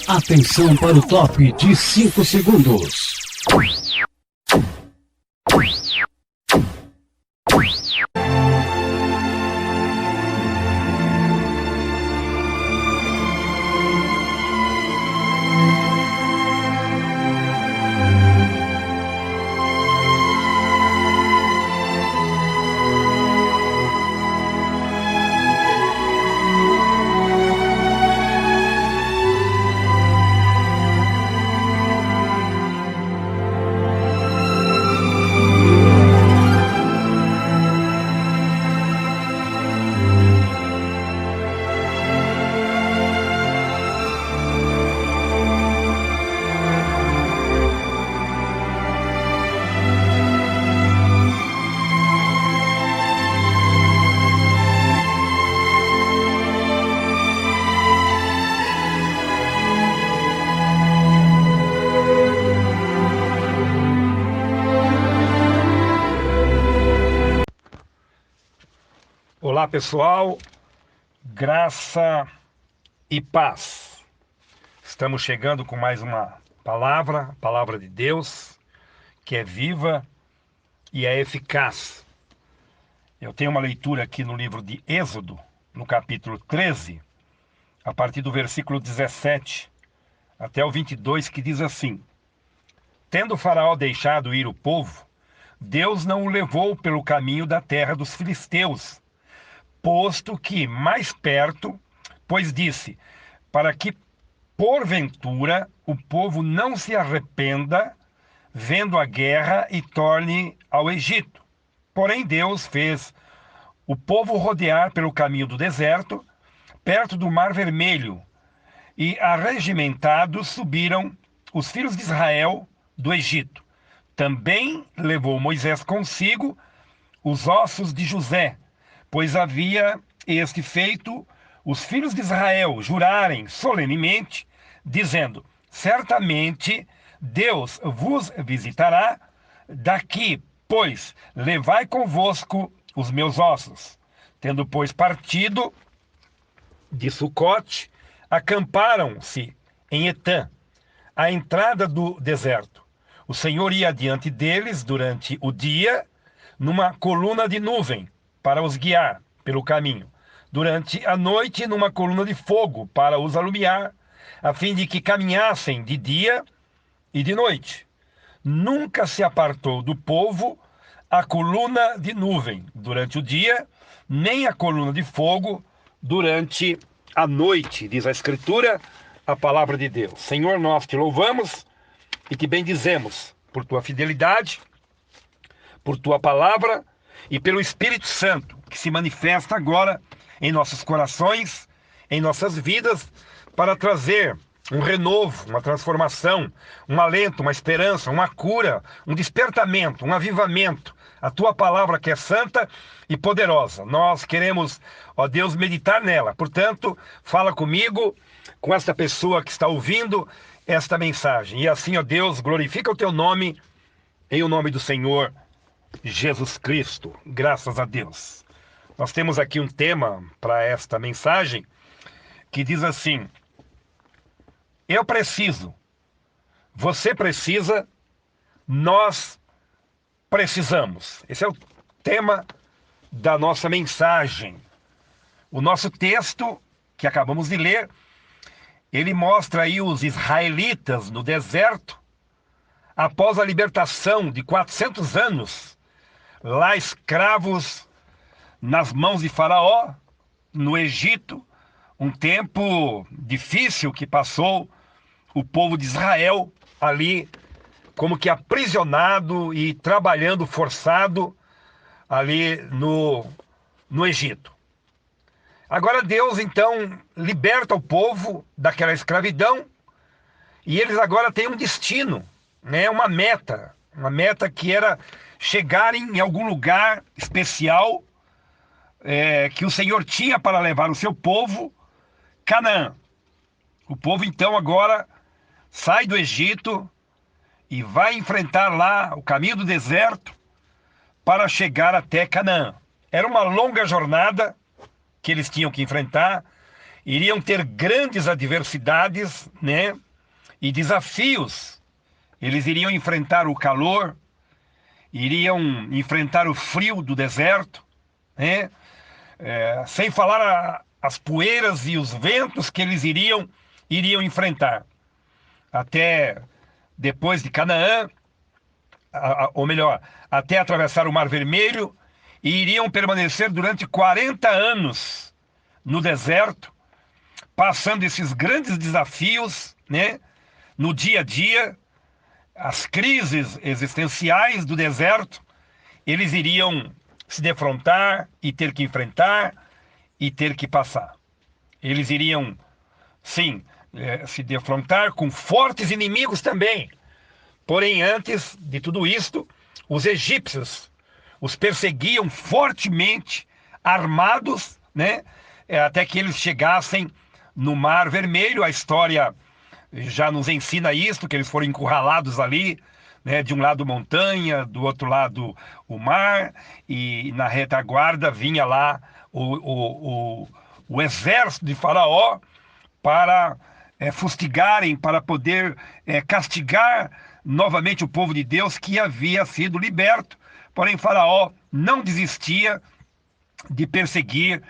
Atenção para o top de 5 segundos. Olá pessoal, graça e paz. Estamos chegando com mais uma palavra, a palavra de Deus, que é viva e é eficaz. Eu tenho uma leitura aqui no livro de Êxodo, no capítulo 13, a partir do versículo 17 até o 22, que diz assim: Tendo Faraó deixado ir o povo, Deus não o levou pelo caminho da terra dos filisteus, posto que mais perto, pois disse, para que porventura o povo não se arrependa vendo a guerra e torne ao Egito. Porém Deus fez o povo rodear pelo caminho do deserto, perto do Mar Vermelho, e arregimentados subiram os filhos de Israel do Egito. Também levou Moisés consigo os ossos de José, pois havia este feito os filhos de Israel jurarem solenemente, dizendo: certamente Deus vos visitará daqui, pois levai convosco os meus ossos. Tendo, pois, partido de Sucote, acamparam-se em Etã, à entrada do deserto. O Senhor ia adiante deles durante o dia, numa coluna de nuvem, para os guiar pelo caminho. Durante a noite, numa coluna de fogo, para os alumiar, a fim de que caminhassem de dia e de noite. Nunca se apartou do povo a coluna de nuvem durante o dia, nem a coluna de fogo durante a noite, diz a Escritura, a palavra de Deus. Senhor, nós te louvamos e te bendizemos por tua fidelidade, por tua palavra e pelo Espírito Santo, que se manifesta agora em nossos corações, em nossas vidas, para trazer um renovo, uma transformação, um alento, uma esperança, uma cura, um despertamento, um avivamento. A tua palavra que é santa e poderosa. Nós queremos, ó Deus, meditar nela. Portanto, fala comigo, com esta pessoa que está ouvindo esta mensagem. E assim, ó Deus, glorifica o teu nome, em o nome do Senhor Jesus Cristo. Graças a Deus. Nós temos aqui um tema para esta mensagem que diz assim: eu preciso, você precisa, nós precisamos. Esse é o tema da nossa mensagem. O nosso texto, que acabamos de ler, ele mostra aí os israelitas no deserto, após a libertação de 400 anos, lá escravos nas mãos de Faraó, no Egito, um tempo difícil que passou o povo de Israel ali, como que aprisionado e trabalhando forçado ali no Egito. Agora Deus então liberta o povo daquela escravidão e eles agora têm um destino, né? Uma meta que era chegarem em algum lugar especial que o Senhor tinha para levar o seu povo, Canaã. O povo então agora sai do Egito e vai enfrentar lá o caminho do deserto para chegar até Canaã. Era uma longa jornada que eles tinham que enfrentar, iriam ter grandes adversidades, né, e desafios. Eles iriam enfrentar o calor, iriam enfrentar o frio do deserto, né? Sem falar as poeiras e os ventos que eles iriam enfrentar. Até depois de Canaã, ou melhor, até atravessar o Mar Vermelho, e iriam permanecer durante 40 anos no deserto, passando esses grandes desafios, né, no dia a dia, as crises existenciais do deserto, eles iriam se defrontar e ter que enfrentar e ter que passar. Eles iriam, sim, se defrontar com fortes inimigos também. Porém, antes de tudo isto, os egípcios os perseguiam fortemente, armados, né? Até que eles chegassem no Mar Vermelho. A história já nos ensina isso, que eles foram encurralados ali, né? De um lado montanha, do outro lado o mar, e na retaguarda vinha lá o exército de Faraó para fustigarem, para poder castigar novamente o povo de Deus que havia sido liberto. Porém, Faraó não desistia de perseguir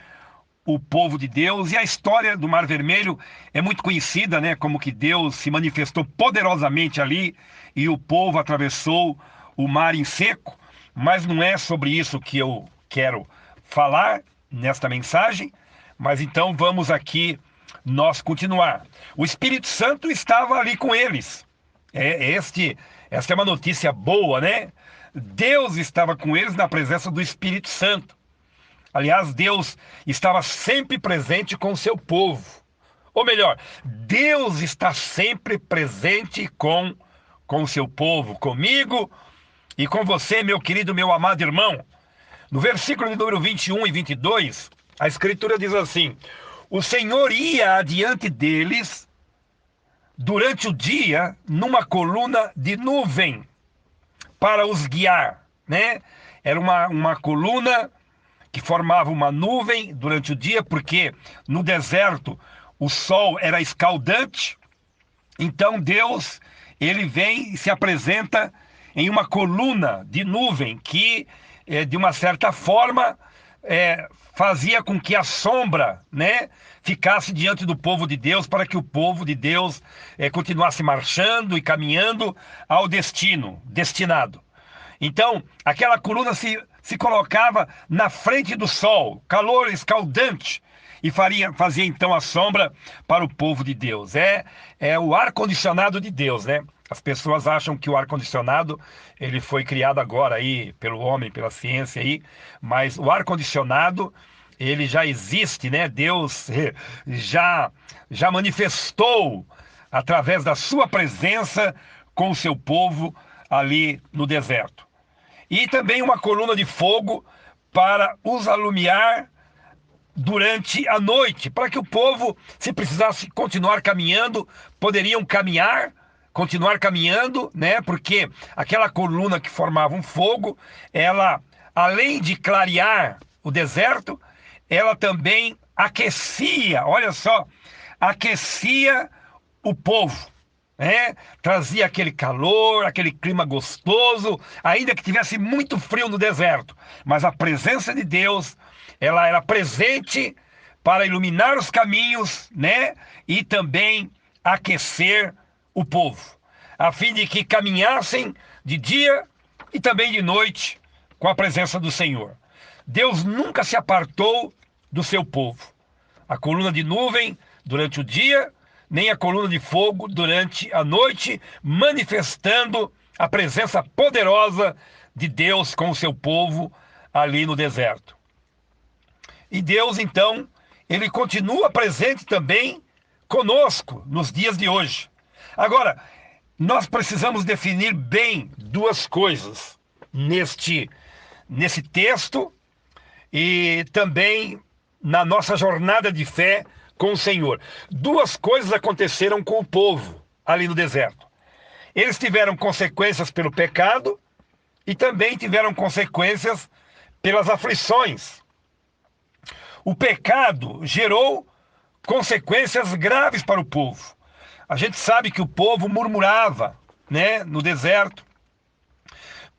o povo de Deus. E a história do Mar Vermelho é muito conhecida, né? Como que Deus se manifestou poderosamente ali e o povo atravessou o mar em seco. Mas não é sobre isso que eu quero falar nesta mensagem. Mas então vamos aqui nós continuar. O Espírito Santo estava ali com eles. Esta é uma notícia boa, né? Deus estava com eles na presença do Espírito Santo. Aliás, Deus estava sempre presente com o seu povo. Ou melhor, Deus está sempre presente com o seu povo, comigo e com você, meu querido, meu amado irmão. No versículo de número 21 e 22, a Escritura diz assim: o Senhor ia adiante deles durante o dia numa coluna de nuvem para os guiar, né? Era uma coluna que formava uma nuvem durante o dia, porque no deserto o sol era escaldante. Então Deus, ele vem e se apresenta em uma coluna de nuvem que, de uma certa forma, fazia com que a sombra, né, ficasse diante do povo de Deus, para que o povo de Deus continuasse marchando e caminhando ao destinado. Então, aquela coluna se colocava na frente do sol, calor escaldante, e fazia então a sombra para o povo de Deus. É o ar-condicionado de Deus, né? As pessoas acham que o ar-condicionado ele foi criado agora aí pelo homem, pela ciência aí, mas o ar-condicionado ele já existe, né? Deus já manifestou através da sua presença com o seu povo ali no deserto. E também uma coluna de fogo para os alumiar durante a noite, para que o povo, se precisasse continuar caminhando, poderiam continuar caminhando, né? Porque aquela coluna que formava um fogo, ela, além de clarear o deserto, ela também aquecia, olha só, aquecia o povo. Trazia aquele calor, aquele clima gostoso, ainda que tivesse muito frio no deserto, mas a presença de Deus, ela era presente para iluminar os caminhos, né? E também aquecer o povo, a fim de que caminhassem de dia e também de noite com a presença do Senhor. Deus nunca se apartou do seu povo. A coluna de nuvem durante o dia, nem a coluna de fogo durante a noite, manifestando a presença poderosa de Deus com o seu povo ali no deserto. E Deus, então, ele continua presente também conosco nos dias de hoje. Agora, nós precisamos definir bem duas coisas nesse texto e também na nossa jornada de fé com o Senhor. Duas coisas aconteceram com o povo ali no deserto. Eles tiveram consequências pelo pecado e também tiveram consequências pelas aflições. O pecado gerou consequências graves para o povo. A gente sabe que o povo murmurava, né, no deserto,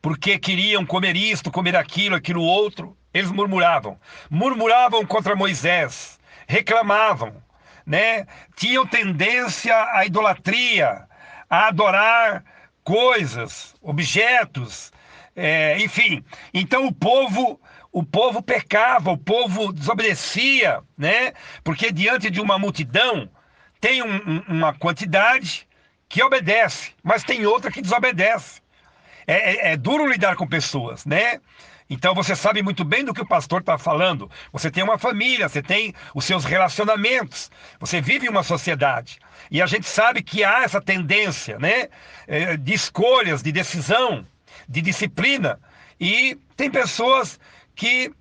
porque queriam comer isto, comer aquilo, aquilo outro. Eles murmuravam. Murmuravam contra Moisés, reclamavam, né? Tinham tendência à idolatria, a adorar coisas, objetos, enfim. Então o povo pecava, o povo desobedecia, né? Porque diante de uma multidão tem uma quantidade que obedece, mas tem outra que desobedece. É duro lidar com pessoas, né? Então você sabe muito bem do que o pastor está falando. Você tem uma família, você tem os seus relacionamentos, você vive em uma sociedade. E a gente sabe que há essa tendência, né? De escolhas, de decisão, de disciplina. E tem pessoas que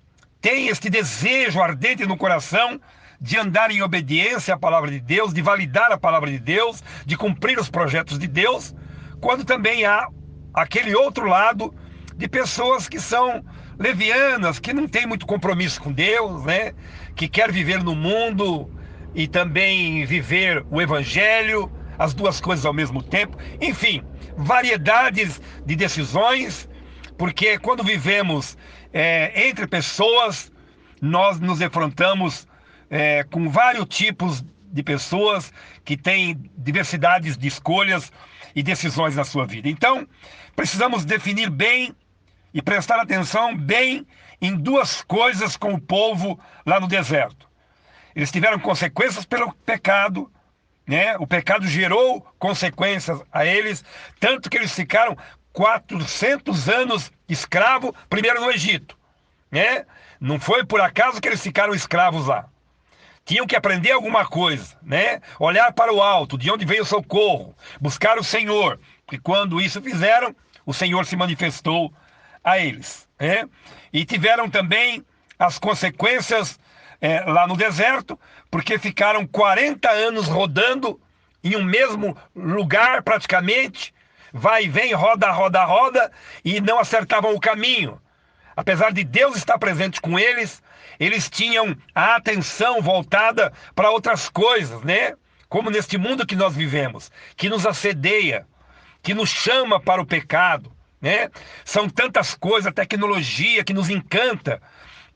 têm este desejo ardente no coração de andar em obediência à palavra de Deus, de validar a palavra de Deus, de cumprir os projetos de Deus, quando também há aquele outro lado de pessoas que são levianas, que não têm muito compromisso com Deus, né? Que quer viver no mundo e também viver o evangelho, as duas coisas ao mesmo tempo. Enfim, variedades de decisões, porque quando vivemos entre pessoas, nós nos defrontamos com vários tipos de pessoas que têm diversidades de escolhas e decisões na sua vida. Então, precisamos definir bem e prestar atenção bem em duas coisas com o povo lá no deserto. Eles tiveram consequências pelo pecado, né? O pecado gerou consequências a eles, tanto que eles ficaram 400 anos escravos, primeiro no Egito, né? Não foi por acaso que eles ficaram escravos lá. Tinham que aprender alguma coisa, né? Olhar para o alto, de onde veio o socorro, buscar o Senhor. E quando isso fizeram, o Senhor se manifestou a eles, né? E tiveram também as consequências lá no deserto, porque ficaram 40 anos rodando em um mesmo lugar praticamente, vai e vem, roda, roda, roda, e não acertavam o caminho. Apesar de Deus estar presente com eles, eles tinham a atenção voltada para outras coisas, né? Como neste mundo que nós vivemos, que nos assedeia, que nos chama para o pecado, né? São tantas coisas, a tecnologia que nos encanta,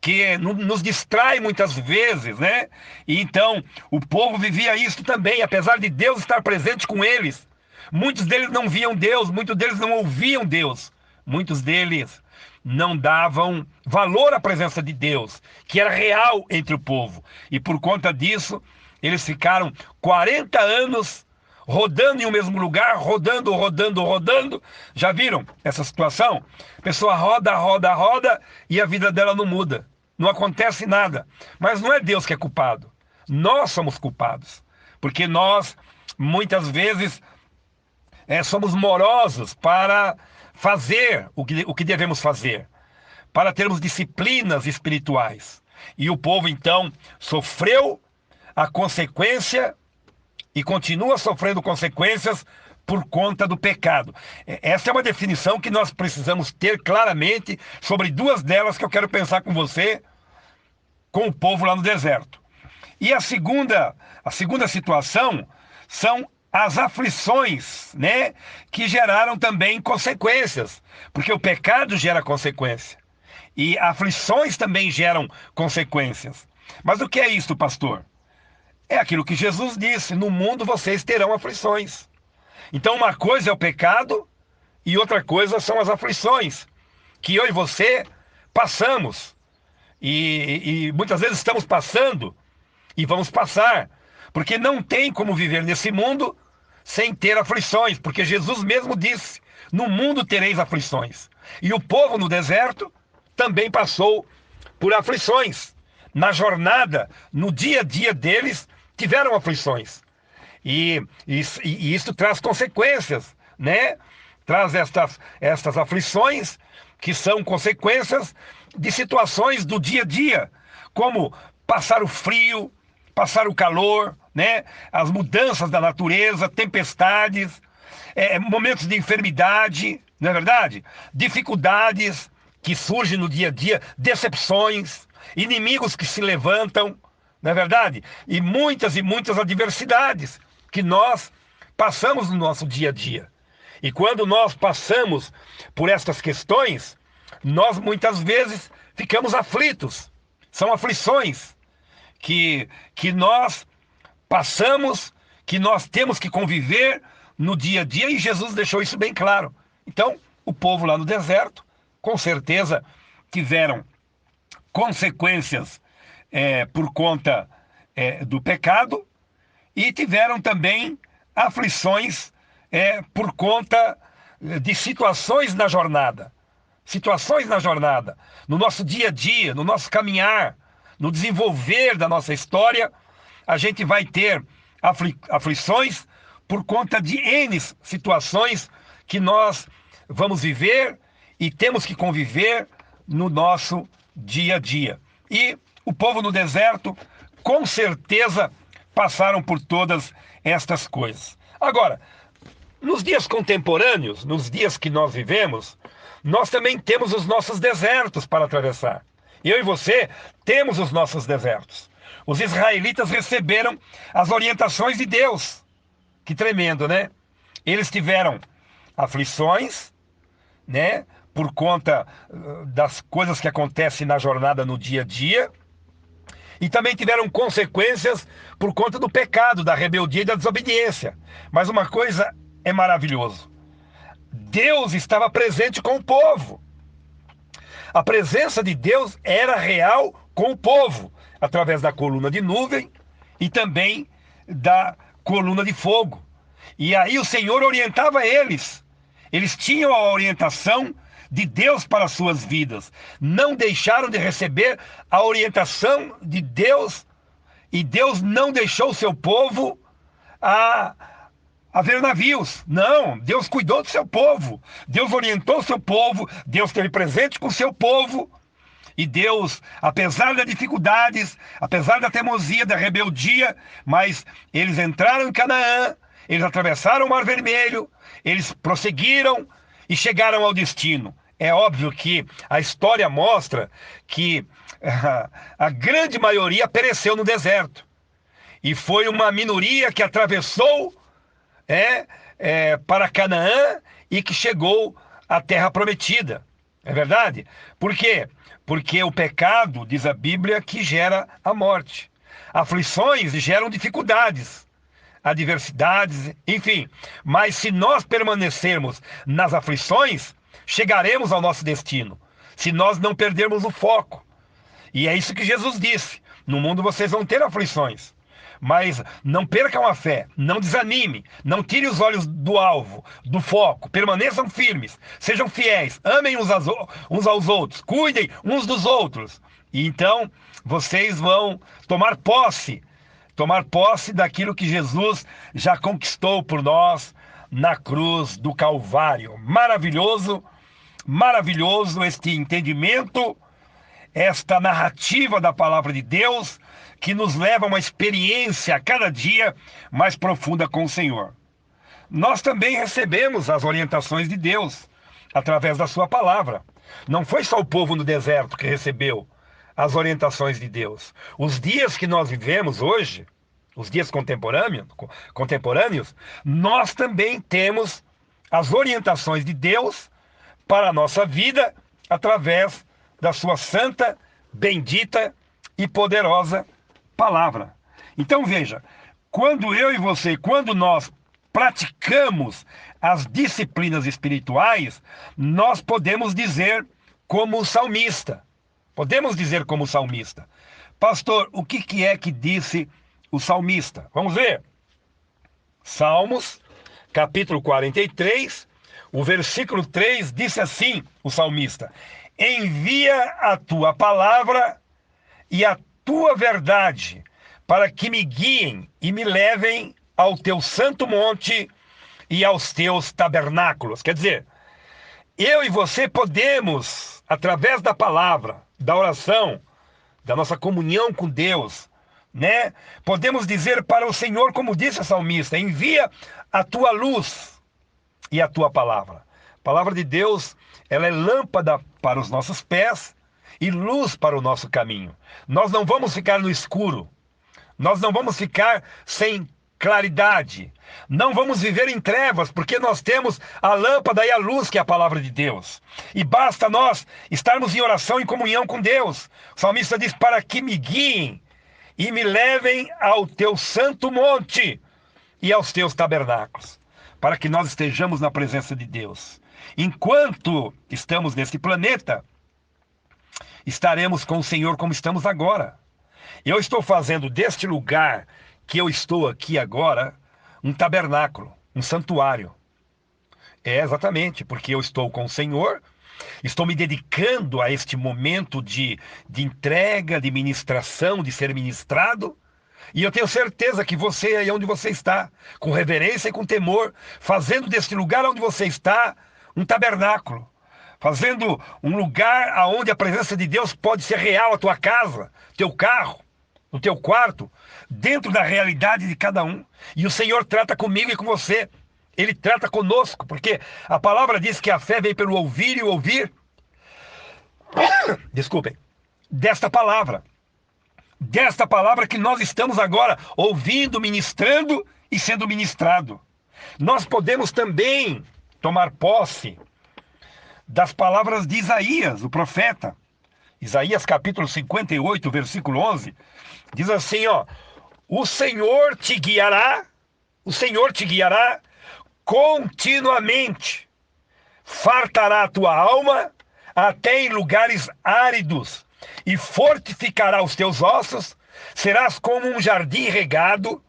que nos distrai muitas vezes, né? E então, o povo vivia isso também, apesar de Deus estar presente com eles. Muitos deles não viam Deus, muitos deles não ouviam Deus, muitos deles não davam valor à presença de Deus, que era real entre o povo. E por conta disso, eles ficaram 40 anos rodando em um mesmo lugar, rodando, rodando, rodando. Já viram essa situação? A pessoa roda, roda, roda e a vida dela não muda. Não acontece nada. Mas não é Deus que é culpado. Nós somos culpados. Porque nós, muitas vezes, somos morosos para fazer o que devemos fazer, para termos disciplinas espirituais. E o povo, então, sofreu a consequência e continua sofrendo consequências por conta do pecado. Essa é uma definição que nós precisamos ter claramente sobre duas delas que eu quero pensar com você, com o povo lá no deserto. E a segunda situação são as aflições, né, que geraram também consequências, porque o pecado gera consequência. E aflições também geram consequências. Mas o que é isso, pastor? É aquilo que Jesus disse: no mundo vocês terão aflições. Então uma coisa é o pecado e outra coisa são as aflições, que eu e você passamos. E muitas vezes estamos passando e vamos passar. Porque não tem como viver nesse mundo sem ter aflições. Porque Jesus mesmo disse: no mundo tereis aflições. E o povo no deserto também passou por aflições. Na jornada, no dia a dia deles, tiveram aflições. E isso traz consequências, né? Traz estas aflições que são consequências de situações do dia a dia, como passar o frio, passar o calor, né? As mudanças da natureza, tempestades, momentos de enfermidade, não é verdade? Dificuldades que surgem no dia a dia, decepções, inimigos que se levantam, não é verdade? E muitas adversidades que nós passamos no nosso dia a dia. E quando nós passamos por estas questões, nós muitas vezes ficamos aflitos. São aflições que nós passamos, que nós temos que conviver no dia a dia, e Jesus deixou isso bem claro. Então, o povo lá no deserto, com certeza, tiveram consequências por conta do pecado, e tiveram também aflições por conta de situações na jornada. Situações na jornada, no nosso dia a dia, no nosso caminhar, no desenvolver da nossa história, a gente vai ter aflições por conta de N situações que nós vamos viver e temos que conviver no nosso dia a dia. E o povo no deserto, com certeza, passaram por todas estas coisas. Agora, nos dias contemporâneos, nos dias que nós vivemos, nós também temos os nossos desertos para atravessar. Eu e você temos os nossos desertos. Os israelitas receberam as orientações de Deus. Que tremendo, né? Eles tiveram aflições, né? Por conta das coisas que acontecem na jornada no dia a dia. E também tiveram consequências por conta do pecado, da rebeldia e da desobediência. Mas uma coisa é maravilhoso. Deus estava presente com o povo. A presença de Deus era real com o povo, através da coluna de nuvem e também da coluna de fogo. E aí o Senhor orientava eles. Eles tinham a orientação de Deus para as suas vidas. Não deixaram de receber a orientação de Deus, e Deus não deixou o seu povo a ver navios. Não, Deus cuidou do seu povo. Deus orientou o seu povo. Deus esteve presente com o seu povo. E Deus, apesar das dificuldades, apesar da teimosia, da rebeldia, mas eles entraram em Canaã, eles atravessaram o Mar Vermelho, eles prosseguiram e chegaram ao destino. É óbvio que a história mostra que a grande maioria pereceu no deserto. E foi uma minoria que atravessou para Canaã e que chegou à terra prometida. É verdade? Por quê? Porque o pecado, diz a Bíblia, que gera a morte. Aflições geram dificuldades, adversidades, enfim. Mas se nós permanecermos nas aflições, chegaremos ao nosso destino, se nós não perdermos o foco. E é isso que Jesus disse: no mundo vocês vão ter aflições, mas não percam a fé, não desanime, não tire os olhos do alvo, do foco, permaneçam firmes, sejam fiéis, amem uns aos outros, cuidem uns dos outros. E então vocês vão tomar posse daquilo que Jesus já conquistou por nós na cruz do Calvário. Maravilhoso, maravilhoso este entendimento, esta narrativa da palavra de Deus, que nos leva a uma experiência a cada dia mais profunda com o Senhor. Nós também recebemos as orientações de Deus através da sua palavra. Não foi só o povo no deserto que recebeu as orientações de Deus. Os dias que nós vivemos hoje, os dias contemporâneos, nós também temos as orientações de Deus para a nossa vida através da sua santa, bendita e poderosa palavra. Então veja, quando eu e você, quando nós praticamos as disciplinas espirituais, nós podemos dizer como o salmista. Pastor, o que é que disse o salmista? Vamos ver. Salmos, capítulo 43, o versículo 3, disse assim o salmista: envia a tua palavra e a tua verdade, para que me guiem e me levem ao teu santo monte e aos teus tabernáculos. Quer dizer, eu e você podemos, através da palavra, da oração, da nossa comunhão com Deus, né? Podemos dizer para o Senhor, como disse o salmista: envia a tua luz e a tua palavra. A palavra de Deus, ela é lâmpada para os nossos pés e luz para o nosso caminho. Nós não vamos ficar no escuro. Nós não vamos ficar sem claridade. Não vamos viver em trevas, porque nós temos a lâmpada e a luz, que é a palavra de Deus. E basta nós estarmos em oração, em comunhão com Deus. O salmista diz: para que me guiem e me levem ao teu santo monte e aos teus tabernáculos, para que nós estejamos na presença de Deus. Enquanto estamos nesse planeta, estaremos com o Senhor como estamos agora. Eu estou fazendo deste lugar que eu estou aqui agora um tabernáculo, um santuário. É exatamente, porque eu estou com o Senhor, estou me dedicando a este momento de entrega, de ministração, de ser ministrado. E eu tenho certeza que você, aí onde você está, com reverência e com temor, fazendo deste lugar onde você está um tabernáculo, fazendo um lugar onde a presença de Deus pode ser real, a tua casa, teu carro, no teu quarto, dentro da realidade de cada um. E o Senhor trata comigo e com você. Ele trata conosco, porque a palavra diz que a fé vem pelo ouvir e o ouvir, desculpem, desta palavra que nós estamos agora ouvindo, ministrando e sendo ministrado. Nós podemos também tomar posse das palavras de Isaías, o profeta. Isaías capítulo 58, versículo 11, diz assim, o Senhor te guiará continuamente, fartará a tua alma até em lugares áridos, e fortificará os teus ossos, serás como um jardim regado,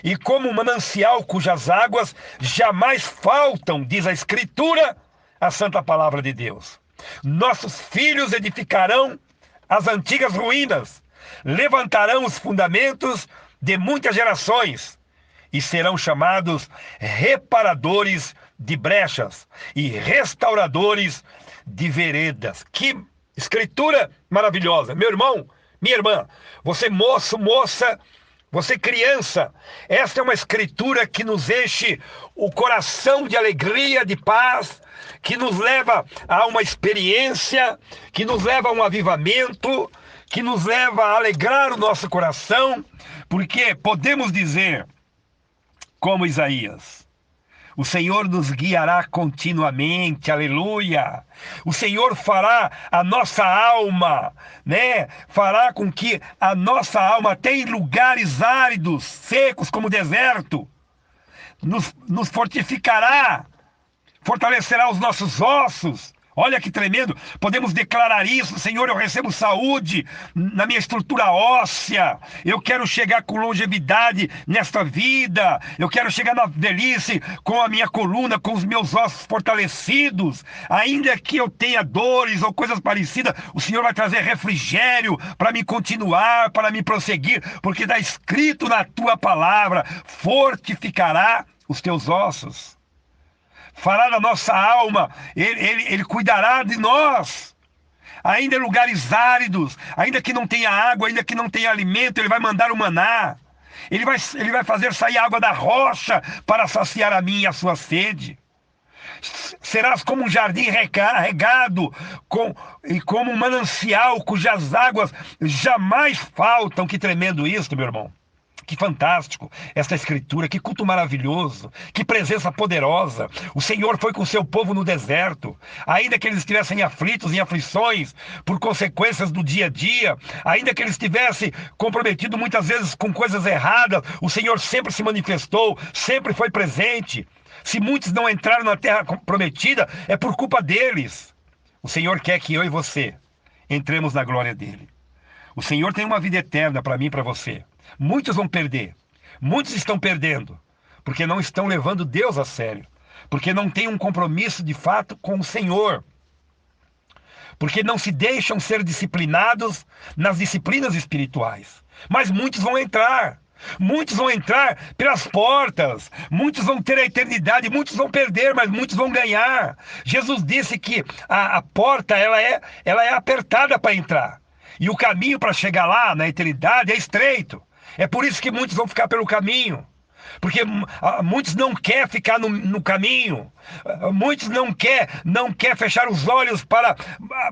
e como um manancial cujas águas jamais faltam, diz a Escritura, a santa palavra de Deus. Nossos filhos edificarão as antigas ruínas, levantarão os fundamentos de muitas gerações, e serão chamados reparadores de brechas e restauradores de veredas. Que Escritura maravilhosa. Meu irmão, minha irmã, você moço, moça, você criança, esta é uma Escritura que nos enche o coração de alegria, de paz, que nos leva a uma experiência, que nos leva a um avivamento, que nos leva a alegrar o nosso coração, porque podemos dizer, como Isaías, o Senhor nos guiará continuamente, aleluia. O Senhor fará a nossa alma, fará com que a nossa alma, até em lugares áridos, secos como o deserto, nos fortificará, fortalecerá os nossos ossos. Olha que tremendo, podemos declarar isso: Senhor, eu recebo saúde na minha estrutura óssea, eu quero chegar com longevidade nesta vida, eu quero chegar na velhice com a minha coluna, com os meus ossos fortalecidos, ainda que eu tenha dores ou coisas parecidas, o Senhor vai trazer refrigério para me continuar, para me prosseguir, porque está escrito na tua palavra: fortificará os teus ossos. Fará da nossa alma, ele cuidará de nós, ainda em lugares áridos, ainda que não tenha água, ainda que não tenha alimento, Ele vai mandar o maná, Ele vai fazer sair água da rocha para saciar a minha e a sua sede. Serás como um jardim regado, e como um manancial cujas águas jamais faltam. Que tremendo isso, meu irmão. Que fantástico esta Escritura, que culto maravilhoso, que presença poderosa. O Senhor foi com o seu povo no deserto, ainda que eles estivessem aflitos, em aflições, por consequências do dia a dia, ainda que eles estivessem comprometidos muitas vezes com coisas erradas, o Senhor sempre se manifestou, sempre foi presente. Se muitos não entraram na terra prometida, é por culpa deles. O Senhor quer que eu e você entremos na glória dele. O Senhor tem uma vida eterna para mim e para você. Muitos vão perder, muitos estão perdendo, porque não estão levando Deus a sério, porque não têm um compromisso de fato com o Senhor, porque não se deixam ser disciplinados nas disciplinas espirituais. Mas muitos vão entrar pelas portas, muitos vão ter a eternidade, muitos vão perder, mas muitos vão ganhar. Jesus disse que a porta ela é apertada para entrar, e o caminho para chegar lá na eternidade é estreito. É por isso que muitos vão ficar pelo caminho, porque muitos não querem ficar no caminho, muitos não quer fechar os olhos para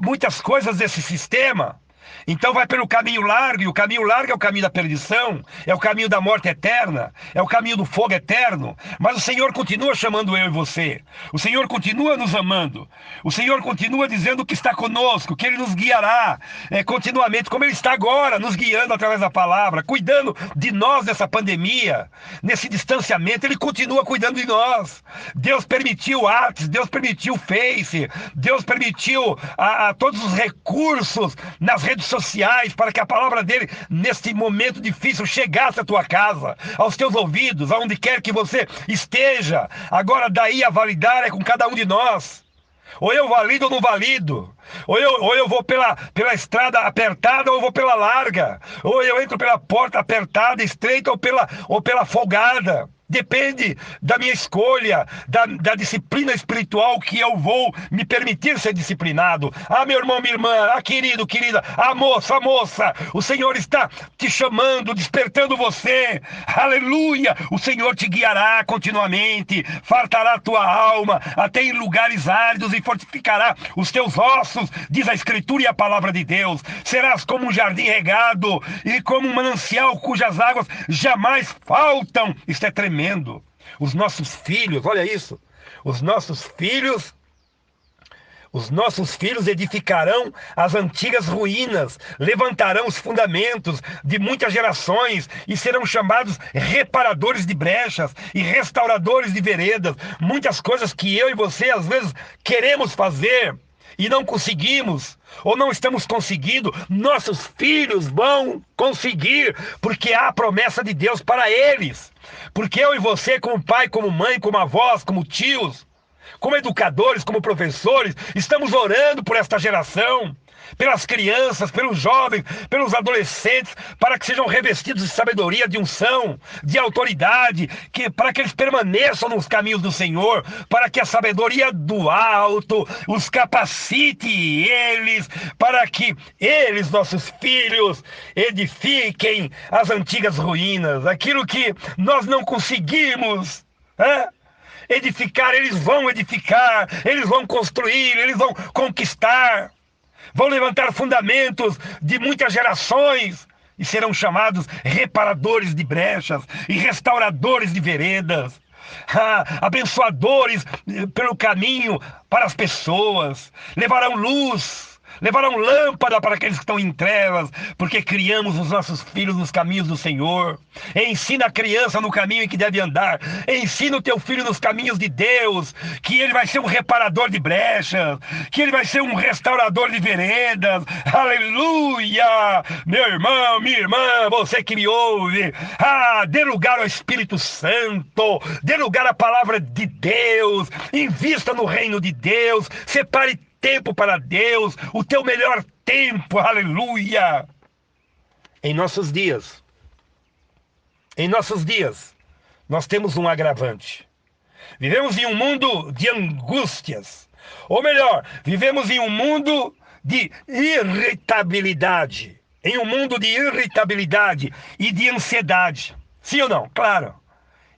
muitas coisas desse sistema. Então vai pelo caminho largo, e o caminho largo é o caminho da perdição, é o caminho da morte eterna, é o caminho do fogo eterno. Mas o Senhor continua chamando eu e você. O Senhor continua nos amando. O Senhor continua dizendo que está conosco, que Ele nos guiará continuamente, como Ele está agora, nos guiando através da palavra, cuidando de nós nessa pandemia, nesse distanciamento. Ele continua cuidando de nós. Deus permitiu o Whats, Deus permitiu o Face, Deus permitiu todos os recursos nas redes sociais para que a palavra dele, neste momento difícil, chegasse à tua casa, aos teus ouvidos, aonde quer que você esteja. Agora, daí a validar é com cada um de nós. Ou eu valido ou não valido. Ou eu vou pela estrada apertada ou eu vou pela larga. Ou eu entro pela porta apertada, estreita ou pela folgada. Depende da minha escolha, da disciplina espiritual que eu vou me permitir ser disciplinado. Ah, meu irmão, minha irmã, querido, querida, moça, o Senhor está te chamando, despertando você. Aleluia! O Senhor te guiará continuamente, fartará a tua alma até em lugares áridos e fortificará os teus ossos, diz a Escritura e a palavra de Deus. Serás como um jardim regado e como um manancial cujas águas jamais faltam. Isto é tremendo. Os nossos filhos, olha isso, os nossos filhos edificarão as antigas ruínas, levantarão os fundamentos de muitas gerações e serão chamados reparadores de brechas e restauradores de veredas. Muitas coisas que eu e você às vezes queremos fazer e não conseguimos, ou não estamos conseguindo, nossos filhos vão conseguir, porque há a promessa de Deus para eles. Porque eu e você, como pai, como mãe, como avós, como tios, como educadores, como professores, estamos orando por esta geração, pelas crianças, pelos jovens, pelos adolescentes, para que sejam revestidos de sabedoria, de unção, de autoridade, para que eles permaneçam nos caminhos do Senhor, para que a sabedoria do alto os capacite eles, para que eles, nossos filhos, edifiquem as antigas ruínas, aquilo que nós não conseguimos, edificar, eles vão construir, eles vão conquistar, vão levantar fundamentos de muitas gerações e serão chamados reparadores de brechas e restauradores de veredas, abençoadores pelo caminho para as pessoas, levarão luz, levarão lâmpada para aqueles que estão em trevas, porque criamos os nossos filhos nos caminhos do Senhor. Ensina a criança no caminho em que deve andar. Ensina o teu filho nos caminhos de Deus, que ele vai ser um reparador de brechas, que ele vai ser um restaurador de veredas. Aleluia! Meu irmão, minha irmã, você que me ouve, dê lugar ao Espírito Santo, dê lugar à palavra de Deus, invista no reino de Deus, separe tempo para Deus, o teu melhor tempo, aleluia. Em nossos dias, nós temos um agravante. Vivemos em um mundo de angústias, ou melhor, vivemos em um mundo de irritabilidade, e de ansiedade. Sim ou não? Claro.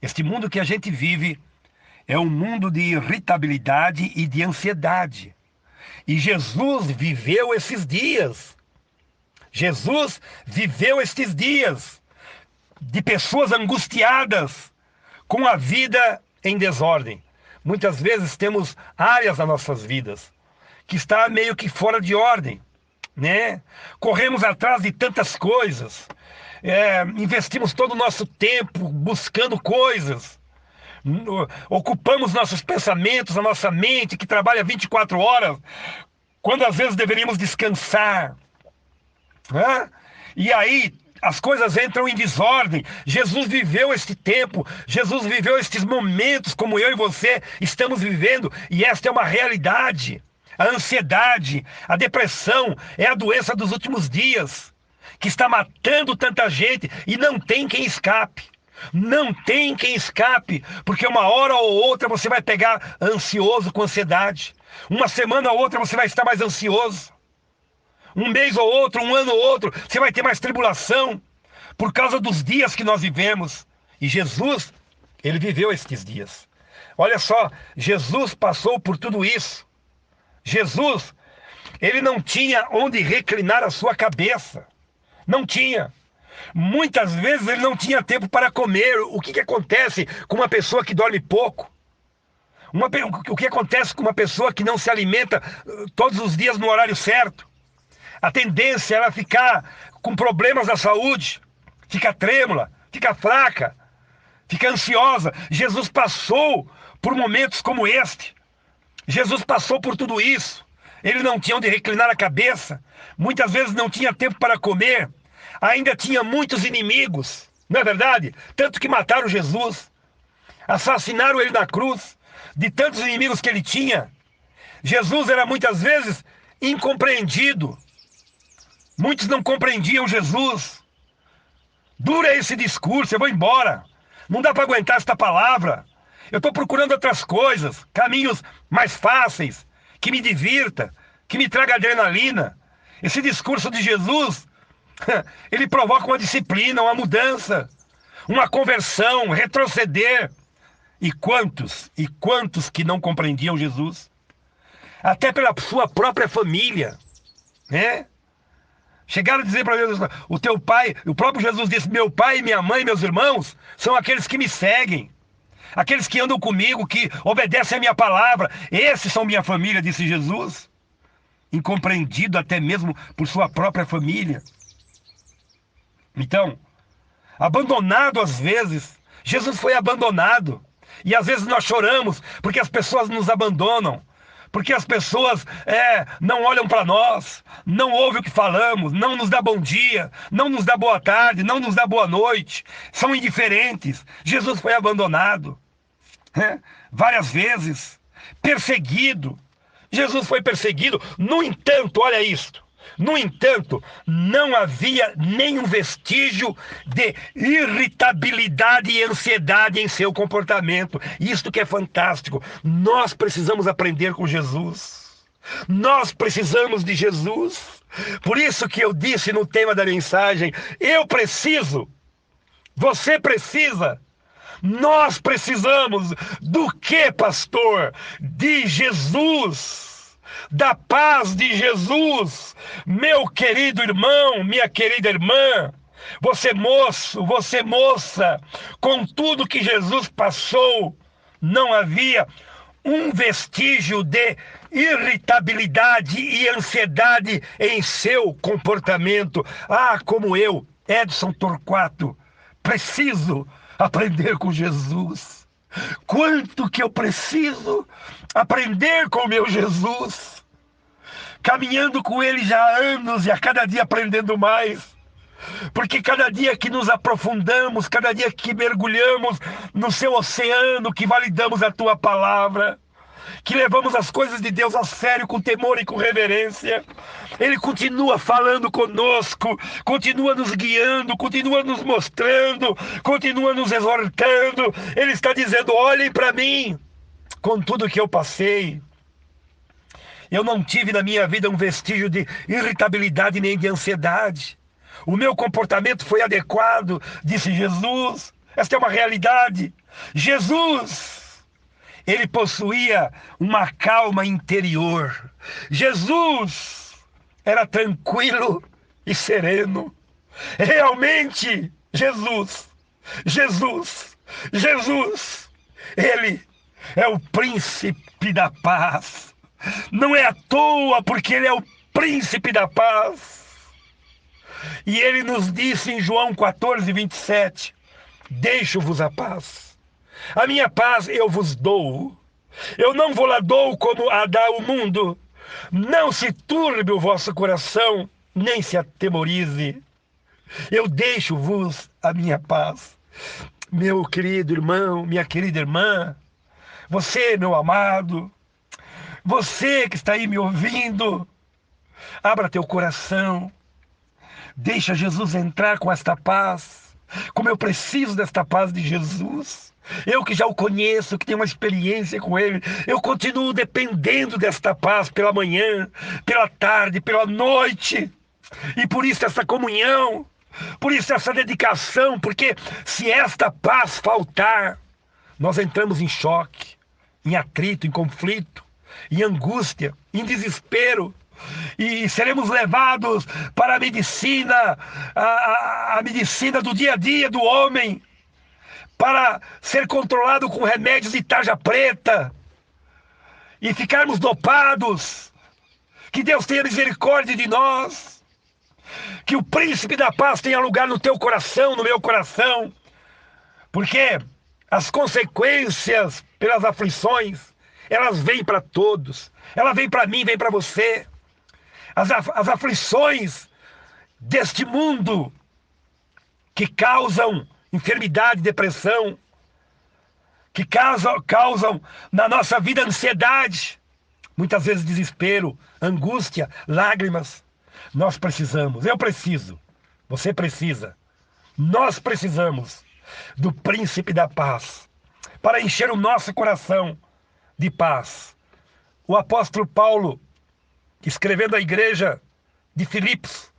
Este mundo que a gente vive é um mundo de irritabilidade e de ansiedade. E Jesus viveu esses dias. Jesus viveu estes dias de pessoas angustiadas, com a vida em desordem. Muitas vezes temos áreas das nossas vidas que está meio que fora de ordem, né? Corremos atrás de tantas coisas, investimos todo o nosso tempo buscando coisas, ocupamos nossos pensamentos, a nossa mente que trabalha 24 horas, quando às vezes deveríamos descansar, e aí as coisas entram em desordem. Jesus viveu este tempo, Jesus viveu estes momentos como eu e você estamos vivendo, e esta é uma realidade. A ansiedade, a depressão é a doença dos últimos dias, que está matando tanta gente e não tem quem escape. Não tem quem escape, porque uma hora ou outra você vai pegar ansioso com ansiedade. Uma semana ou outra você vai estar mais ansioso. Um mês ou outro, um ano ou outro, você vai ter mais tribulação por causa dos dias que nós vivemos. E Jesus, ele viveu estes dias. Olha só, Jesus passou por tudo isso. Jesus Ele não tinha onde reclinar a sua cabeça. Não tinha. Muitas vezes ele não tinha tempo para comer. O que acontece com uma pessoa que dorme pouco? O que acontece com uma pessoa que não se alimenta todos os dias no horário certo? A tendência é ela ficar com problemas da saúde, fica trêmula, fica fraca, fica ansiosa. Jesus passou por momentos como este. Jesus passou por tudo isso. Ele não tinha onde reclinar a cabeça. Muitas vezes não tinha tempo para comer. Ainda tinha muitos inimigos, não é verdade? Tanto que mataram Jesus, assassinaram ele na cruz. De tantos inimigos que ele tinha, Jesus era muitas vezes incompreendido. Muitos não compreendiam Jesus. Dura esse discurso, eu vou embora. Não dá para aguentar esta palavra. Eu estou procurando outras coisas, caminhos mais fáceis, que me divirta, que me traga adrenalina. Esse discurso de Jesus, ele provoca uma disciplina, uma mudança, uma conversão, retroceder. E quantos que não compreendiam Jesus? Até pela sua própria família, né? Chegaram a dizer para Jesus, o teu pai, o próprio Jesus disse, meu pai, minha mãe, meus irmãos, são aqueles que me seguem, aqueles que andam comigo, que obedecem a minha palavra, esses são minha família, disse Jesus. Incompreendido até mesmo por sua própria família. Então, abandonado às vezes, Jesus foi abandonado. E às vezes nós choramos porque as pessoas nos abandonam, porque as pessoas não olham para nós, não ouvem o que falamos, não nos dá bom dia, não nos dá boa tarde, não nos dá boa noite, são indiferentes. Jesus foi abandonado, várias vezes, perseguido. Jesus foi perseguido. No entanto, olha isto. No entanto, não havia nenhum vestígio de irritabilidade e ansiedade em seu comportamento. Isto que é fantástico. Nós precisamos aprender com Jesus. Nós precisamos de Jesus. Por isso que eu disse no tema da mensagem, eu preciso, você precisa, nós precisamos do que, pastor? De Jesus. Da paz de Jesus. Meu querido irmão, minha querida irmã, você moço, você moça, com tudo que Jesus passou, não havia um vestígio de irritabilidade e ansiedade em seu comportamento. Ah, como eu, Edson Torquato, preciso aprender com Jesus. Quanto que eu preciso aprender com o meu Jesus, caminhando com ele já há anos e a cada dia aprendendo mais, porque cada dia que nos aprofundamos, cada dia que mergulhamos no seu oceano, que validamos a tua palavra, que levamos as coisas de Deus a sério, com temor e com reverência, ele continua falando conosco, continua nos guiando, continua nos mostrando, continua nos exortando. Ele está dizendo, olhem para mim, com tudo que eu passei, eu não tive na minha vida um vestígio de irritabilidade nem de ansiedade. O meu comportamento foi adequado, disse Jesus. Esta é uma realidade. Jesus, ele possuía uma calma interior. Jesus era tranquilo e sereno. Realmente, Jesus, ele é o príncipe da paz. Não é à toa, porque ele é o príncipe da paz. E ele nos disse em João 14, 27, deixo-vos a paz. A minha paz eu vos dou. Eu não vou lá dou como a dá o mundo. Não se turbe o vosso coração, nem se atemorize. Eu deixo-vos a minha paz. Meu querido irmão, minha querida irmã, você, meu amado, você que está aí me ouvindo, abra teu coração, deixa Jesus entrar com esta paz, como eu preciso desta paz de Jesus. Eu que já o conheço, que tenho uma experiência com ele, eu continuo dependendo desta paz pela manhã, pela tarde, pela noite, e por isso essa comunhão, por isso essa dedicação, porque se esta paz faltar, nós entramos em choque, em atrito, em conflito, em angústia, em desespero, e seremos levados para a medicina, a medicina do dia a dia do homem, para ser controlado com remédios de tarja preta e ficarmos dopados. Que Deus tenha misericórdia de nós. Que o príncipe da paz tenha lugar no teu coração, no meu coração. Porque as consequências pelas aflições, elas vêm para todos. Ela vem para mim, vem para você. As aflições deste mundo que causam enfermidade, depressão, que causam na nossa vida ansiedade, muitas vezes desespero, angústia, lágrimas. Nós precisamos, eu preciso, você precisa, nós precisamos do príncipe da paz para encher o nosso coração de paz. O apóstolo Paulo, escrevendo à igreja de Filipos,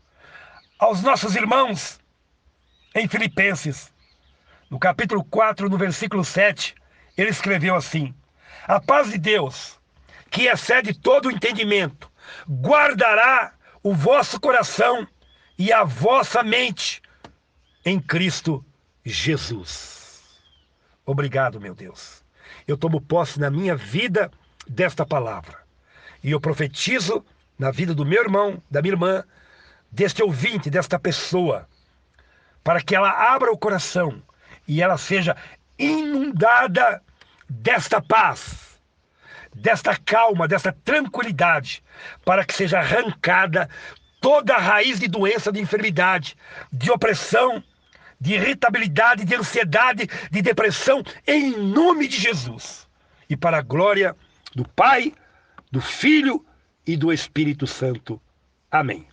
aos nossos irmãos em Filipenses, no capítulo 4, no versículo 7, ele escreveu assim: a paz de Deus, que excede todo o entendimento, guardará o vosso coração e a vossa mente em Cristo Jesus. Obrigado, meu Deus. Eu tomo posse na minha vida desta palavra. E eu profetizo na vida do meu irmão, da minha irmã, deste ouvinte, desta pessoa, para que ela abra o coração e ela seja inundada desta paz, desta calma, desta tranquilidade, para que seja arrancada toda a raiz de doença, de enfermidade, de opressão, de irritabilidade, de ansiedade, de depressão, em nome de Jesus. E para a glória do Pai, do Filho e do Espírito Santo. Amém.